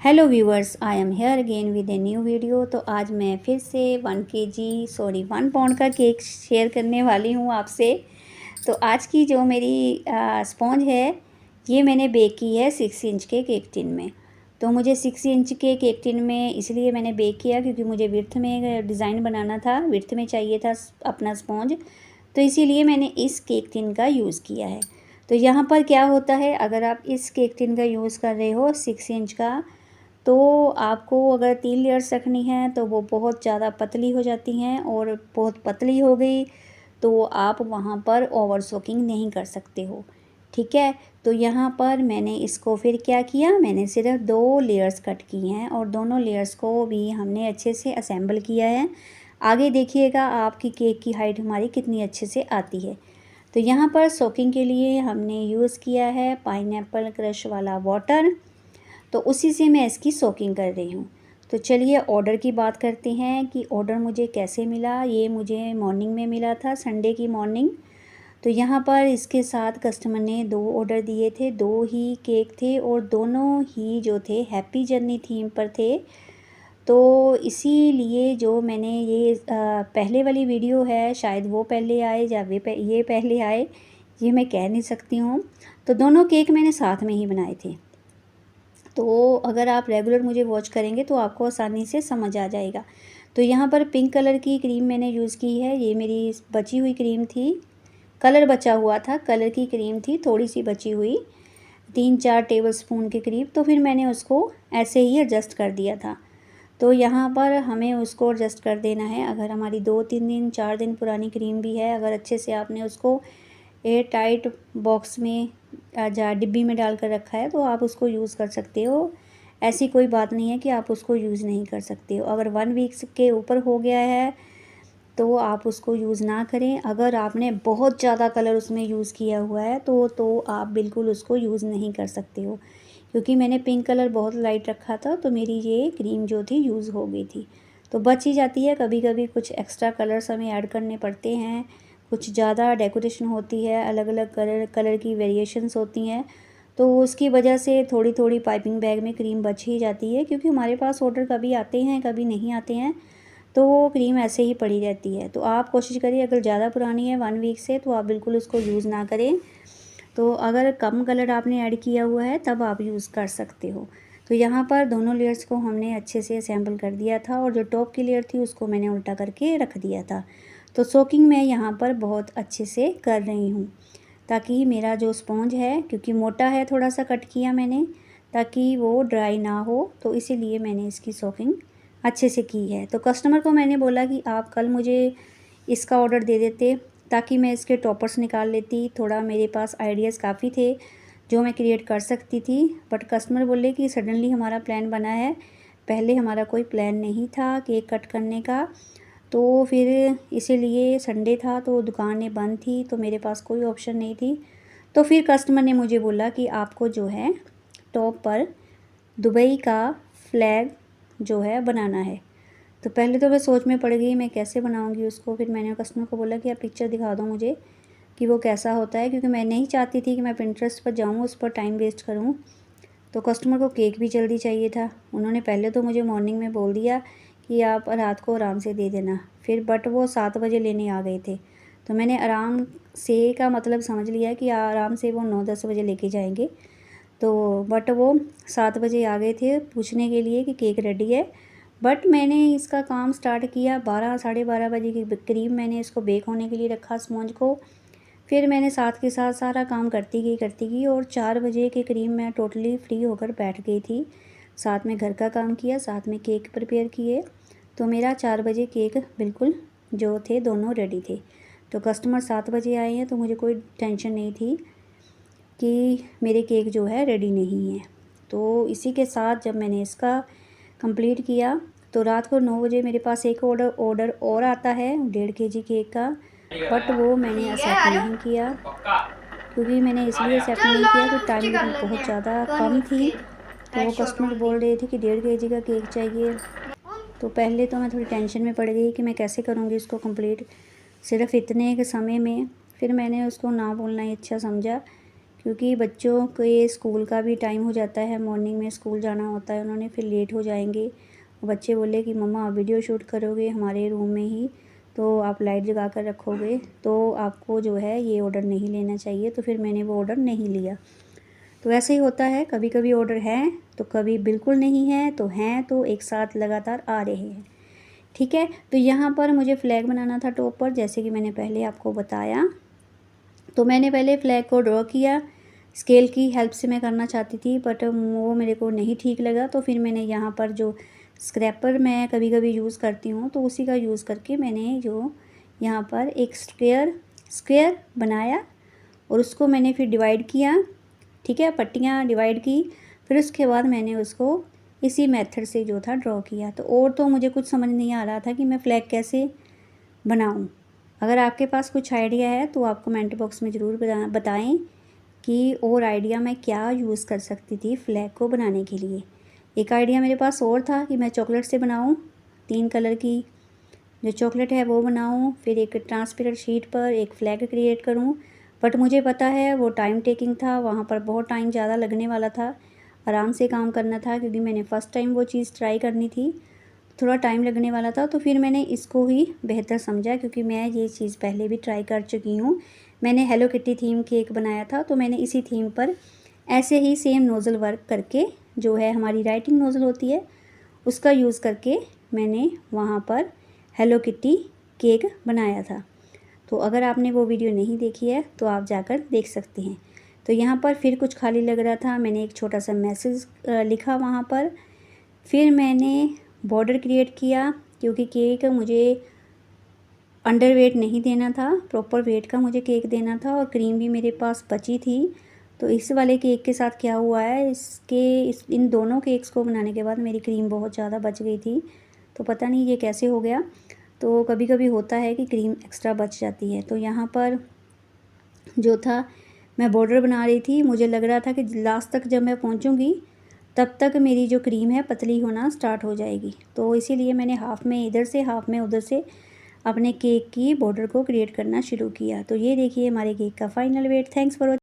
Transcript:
Hello viewers, I am here again with a new video. तो आज मैं फिर से 1 पाउंड का केक शेयर करने वाली हूँ आपसे। तो आज की जो मेरी स्पॉन्ज है ये मैंने बेक की है 6 इंच के केक टिन में। तो मुझे 6 इंच के केक टिन में इसलिए मैंने बेक किया क्योंकि मुझे विड्थ में डिज़ाइन बनाना था, विड्थ में चाहिए था अपना स्पॉन्ज। तो इसीलिए मैंने इस केक टिन का यूज़ किया है। तो यहाँ पर क्या होता है, अगर आप इस केक टिन का यूज़ कर रहे हो 6 इंच का, तो आपको अगर 3 लेयर्स रखनी है तो वो बहुत ज़्यादा पतली हो जाती हैं, और बहुत पतली हो गई तो आप वहाँ पर ओवर सोकिंग नहीं कर सकते हो। ठीक है, तो यहाँ पर मैंने इसको फिर क्या किया, मैंने सिर्फ 2 लेयर्स कट की हैं और दोनों लेयर्स को भी हमने अच्छे से असेंबल किया है। आगे देखिएगा आपकी केक की हाइट हमारी कितनी अच्छे से आती है। तो यहाँ पर सोकिंग के लिए हमने यूज़ किया है पाइनएप्पल क्रश वाला वाटर, तो उसी से मैं इसकी सोकिंग कर रही हूँ। तो चलिए ऑर्डर की बात करते हैं कि ऑर्डर मुझे कैसे मिला। ये मुझे मॉर्निंग में मिला था, संडे की मॉर्निंग। तो यहाँ पर इसके साथ कस्टमर ने 2 ऑर्डर दिए थे, 2 ही केक थे और दोनों ही जो थे हैप्पी जर्नी थीम पर थे। तो इसीलिए जो मैंने ये पहले वाली वीडियो है, शायद वो पहले आए या ये पहले आए, ये मैं कह नहीं सकती हूँ। तो दोनों केक मैंने साथ में ही बनाए थे। तो अगर आप रेगुलर मुझे वॉच करेंगे तो आपको आसानी से समझ आ जाएगा। तो यहाँ पर पिंक कलर की क्रीम मैंने यूज़ की है, ये मेरी बची हुई क्रीम थी, कलर बचा हुआ था, कलर की क्रीम थी थोड़ी सी बची हुई, 3-4 टेबलस्पून के करीब। तो फिर मैंने उसको ऐसे ही एडजस्ट कर दिया था। तो यहाँ पर हमें उसको एडजस्ट कर देना है। अगर हमारी 2-3 दिन 4 दिन पुरानी क्रीम भी है, अगर अच्छे से आपने उसको एयर टाइट बॉक्स में या डिब्बी में डाल कर रखा है तो आप उसको यूज़ कर सकते हो। ऐसी कोई बात नहीं है कि आप उसको यूज़ नहीं कर सकते हो। अगर 1 वीक्स के ऊपर हो गया है तो आप उसको यूज़ ना करें। अगर आपने बहुत ज़्यादा कलर उसमें यूज़ किया हुआ है तो आप बिल्कुल उसको यूज़ नहीं कर सकते हो। क्योंकि मैंने पिंक कलर बहुत लाइट रखा था तो मेरी ये क्रीम जो थी यूज़ हो गई थी। तो बच ही जाती है, कभी कभी कुछ एक्स्ट्रा कलर्स हमें ऐड करने पड़ते हैं, कुछ ज़्यादा डेकोरेशन होती है, अलग अलग कलर की वेरिएशंस होती हैं, तो उसकी वजह से थोड़ी थोड़ी पाइपिंग बैग में क्रीम बच ही जाती है। क्योंकि हमारे पास ऑर्डर कभी आते हैं कभी नहीं आते हैं, तो वो क्रीम ऐसे ही पड़ी रहती है। तो आप कोशिश करिए, अगर ज़्यादा पुरानी है 1 वीक से, तो आप बिल्कुल उसको यूज़ ना करें। तो अगर कम कलर आपने ऐड किया हुआ है तब आप यूज़ कर सकते हो। तो यहाँ पर दोनों लेयर्स को हमने अच्छे से असेंबल कर दिया था और जो टॉप की लेयर थी उसको मैंने उल्टा करके रख दिया था। तो सोकिंग मैं यहाँ पर बहुत अच्छे से कर रही हूँ ताकि मेरा जो स्पॉन्ज है, क्योंकि मोटा है थोड़ा सा कट किया मैंने ताकि वो ड्राई ना हो, तो इसीलिए मैंने इसकी सोकिंग अच्छे से की है। तो कस्टमर को मैंने बोला कि आप कल मुझे इसका ऑर्डर दे देते ताकि मैं इसके टॉपर्स निकाल लेती। थोड़ा मेरे पास आइडियाज़ काफ़ी थे जो मैं क्रिएट कर सकती थी, बट कस्टमर बोले कि सडनली हमारा प्लान बना है, पहले हमारा कोई प्लान नहीं था केक कट करने का। तो फिर इसीलिए संडे था तो दुकानें बंद थी, तो मेरे पास कोई ऑप्शन नहीं थी। तो फिर कस्टमर ने मुझे बोला कि आपको जो है टॉप पर दुबई का फ्लैग जो है बनाना है। तो पहले तो मैं सोच में पड़ गई मैं कैसे बनाऊंगी उसको। फिर मैंने कस्टमर को बोला कि आप पिक्चर दिखा दो मुझे कि वो कैसा होता है, क्योंकि मैं नहीं चाहती थी कि मैं पिंटरेस्ट पर जाऊँ, उस पर टाइम वेस्ट करूँ। तो कस्टमर को केक भी जल्दी चाहिए था। उन्होंने पहले तो मुझे मॉर्निंग में बोल दिया कि आप रात को आराम से दे देना, फिर बट वो 7 बजे लेने आ गए थे। तो मैंने आराम से का मतलब समझ लिया कि आराम से वो 9-10 बजे लेके जाएंगे। तो बट वो 7 बजे आ गए थे पूछने के लिए कि केक रेडी है। बट मैंने इसका काम स्टार्ट किया 12 साढ़े 12 बजे के करीब। मैंने इसको बेक होने के लिए रखा स्पॉन्ज को। फिर मैंने साथ के साथ सारा काम करती गई और 4 बजे के करीब मैं टोटली फ्री होकर बैठ गई थी। साथ में घर का काम किया, साथ में केक प्रिपेयर किए। तो मेरा 4 बजे केक बिल्कुल जो थे दोनों रेडी थे। तो कस्टमर 7 बजे आए हैं तो मुझे कोई टेंशन नहीं थी कि मेरे केक जो है रेडी नहीं है। तो इसी के साथ जब मैंने इसका कंप्लीट किया तो रात को 9 बजे मेरे पास एक ऑर्डर और आता है 1.5 केजी केक का, बट वो मैंने ठीक है, एक्सेप्ट आ रहे नहीं हो? किया। क्योंकि मैंने इसलिए एक्सेप्ट चल नहीं दो किया कि टाइम 150 कर लिमिट लेते बहुत हैं। ज़्यादा कम थी। 150 तो वो हेडशॉट कस्टमर ओनली। बोल रहे थे कि 1.5 केजी का केक चाहिए। तो पहले तो मैं थोड़ी टेंशन में पड़ गई कि मैं कैसे करूँगी इसको कंप्लीट सिर्फ इतने के समय में। फिर मैंने उसको ना बोलना ही अच्छा समझा, क्योंकि बच्चों के स्कूल का भी टाइम हो जाता है, मॉर्निंग में स्कूल जाना होता है उन्होंने, फिर लेट हो जाएंगे। बच्चे बोले कि मम्मा आप वीडियो शूट करोगे हमारे रूम में ही, तो आप लाइट जगा कर रखोगे, तो आपको जो है ये ऑर्डर नहीं लेना चाहिए। तो फिर मैंने वो ऑर्डर नहीं लिया। तो ऐसे ही होता है, कभी कभी ऑर्डर हैं तो कभी बिल्कुल नहीं है, तो हैं तो एक साथ लगातार आ रहे हैं। ठीक है, तो यहाँ पर मुझे फ्लैग बनाना था टॉप पर, जैसे कि मैंने पहले आपको बताया। तो मैंने पहले फ्लैग को ड्रॉ किया, स्केल की हेल्प से मैं करना चाहती थी, बट वो मेरे को नहीं ठीक लगा। तो फिर मैंने यहाँ पर जो स्क्रैपर मैं कभी कभी यूज़ करती हूँ, तो उसी का यूज़ करके मैंने जो यहाँ पर एक स्क्वायर बनाया और उसको मैंने फिर डिवाइड किया। ठीक है, पट्टियाँ डिवाइड की, फिर उसके बाद मैंने उसको इसी मेथड से जो था ड्रॉ किया। तो और तो मुझे कुछ समझ नहीं आ रहा था कि मैं फ्लैग कैसे बनाऊँ। अगर आपके पास कुछ आइडिया है तो आप कमेंट बॉक्स में ज़रूर बताएं कि और आइडिया मैं क्या यूज़ कर सकती थी फ्लैग को बनाने के लिए। एक आइडिया मेरे पास और था कि मैं चॉकलेट से बनाऊं, 3 कलर की जो चॉकलेट है वो बनाऊं, फिर एक ट्रांसपेरेंट शीट पर एक फ्लैग क्रिएट करूं। बट मुझे पता है वो टाइम टेकिंग था, वहाँ पर बहुत टाइम ज़्यादा लगने वाला था, आराम से काम करना था, क्योंकि मैंने फ़र्स्ट टाइम वो चीज़ ट्राई करनी थी, थोड़ा टाइम लगने वाला था। तो फिर मैंने इसको ही बेहतर समझा, क्योंकि मैं ये चीज़ पहले भी ट्राई कर चुकी हूँ। मैंने हेलो किटी थीम केक बनाया था, तो मैंने इसी थीम पर ऐसे ही सेम नोज़ल वर्क करके, जो है हमारी राइटिंग नोज़ल होती है उसका यूज़ करके मैंने वहाँ पर हेलो किटी केक बनाया था। तो अगर आपने वो वीडियो नहीं देखी है तो आप जाकर देख सकते हैं। तो यहाँ पर फिर कुछ खाली लग रहा था, मैंने एक छोटा सा मैसेज लिखा वहाँ पर। फिर मैंने बॉर्डर क्रिएट किया, क्योंकि केक मुझे अंडर वेट नहीं देना था, प्रॉपर वेट का मुझे केक देना था, और क्रीम भी मेरे पास बची थी। तो इस वाले केक के साथ क्या हुआ है, इन दोनों केक्स को बनाने के बाद मेरी क्रीम बहुत ज़्यादा बच गई थी। तो पता नहीं ये कैसे हो गया। तो कभी कभी होता है कि क्रीम एक्स्ट्रा बच जाती है। तो यहाँ पर जो था मैं बॉर्डर बना रही थी, मुझे लग रहा था कि लास्ट तक जब मैं पहुँचूँगी तब तक मेरी जो क्रीम है पतली होना स्टार्ट हो जाएगी। तो इसीलिए मैंने हाफ़ में इधर से हाफ़ में उधर से अपने केक की बॉर्डर को क्रिएट करना शुरू किया। तो ये देखिए हमारे केक का फाइनल वेट। Thanks for